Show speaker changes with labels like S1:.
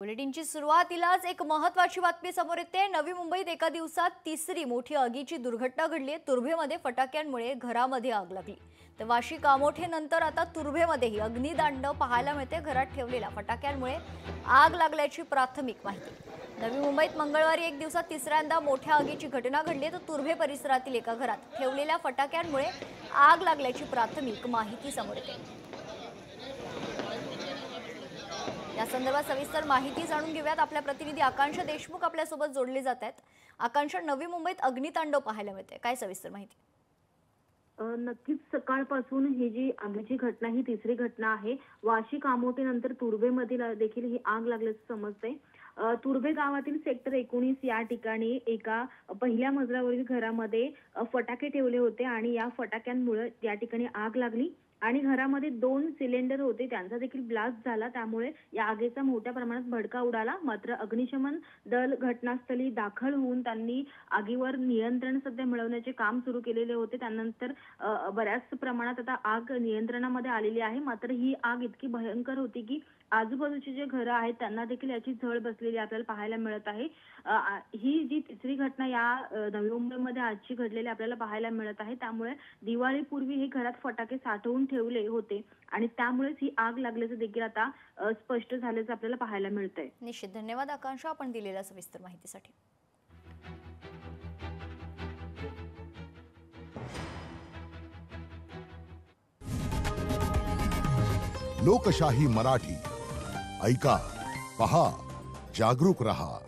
S1: बुलेटिनची सुरुवातीलाच एक महत्त्वाची बातमी समोर येते। नवी मुंबईत एका दिवसात तिसरी मोठी आगीची दुर्घटना घडली आहे। तुर्भेमध्ये फटाक्यांमुळे घरामध्ये आग लागली। तर वाशी कामोठेनंतर आता तुर्भेमध्येही अग्नितांडव पाहायला मिळते। घरात ठेवलेल्या फटाक्यांमुळे आग लागल्याची प्राथमिक माहिती। नवी मुंबईत मंगळवारी एक दिवसात तिसऱ्यांदा मोठ्या आगीची घटना घडली। तर तुर्भे परिसरातील एका घरात ठेवलेल्या फटाक्यांमुळे आग लागल्याची प्राथमिक माहिती समोर येते। या संदर्भात सविस्तर माहिती जाणून घेऊयात। आपल्या प्रतिनिधी आकांक्षा देशमुख आपल्या सोबत जोडले जात आहेत। आकांक्षा, नवी मुंबईत अग्नितांडव पाहायला मिळते, काय सविस्तर माहिती?
S2: नक्कीच सकाळपासून ही जी आगीची घटना ही तिसरी घटना आहे। वाशी कामोठेनंतर तुर्भेमधील देखील ही आग लागल्याचं समजतंय। तुर्भे गावातील सेक्टर 19 या ठिकाणी एका पहिल्या मजल्यावरील घरामध्ये फटाके ठेवले होते आणि या फटाक्यांमुळे या ठिकाणी आग लागली आणि घरामध्ये 2 सिलेंडर होते, त्यांचा देखील ब्लास्ट झाला। त्यामुळे या आगीचा मोठ्या प्रमाणात भडका उडाला। मात्र अग्निशमन दल घटनास्थळी दाखल होऊन त्यांनी आगीवर नियंत्रण सध्या मिळवण्याचे काम सुरू केलेले होते। त्यानंतर बऱ्याच प्रमाणात आता आग नियंत्रणामध्ये आलेली आहे। मात्र ही आग इतकी भयंकर होती की आजूबाजूची जे घरं आहेत त्यांना देखील याची झळ बसलेली आपल्याला पाहायला मिळत आहे। ही जी तिसरी घटना या नवी मुंबईमध्ये आजची घडलेली आपल्याला पाहायला मिळत आहे। त्यामुळे दिवाळीपूर्वी हे घरात फटाके साठवून ठेवले होते आणि त्यामुळेच ही आग लागल्याचं देखील आता स्पष्ट झाल्याचं आपल्याला पाहायला मिळतंय।
S1: निश्चित, धन्यवाद आकांक्षा आपण दिलेल्या सविस्तर माहितीसाठी।
S3: लोकशाही मराठी ऐका, पहा, जागरूक रहा।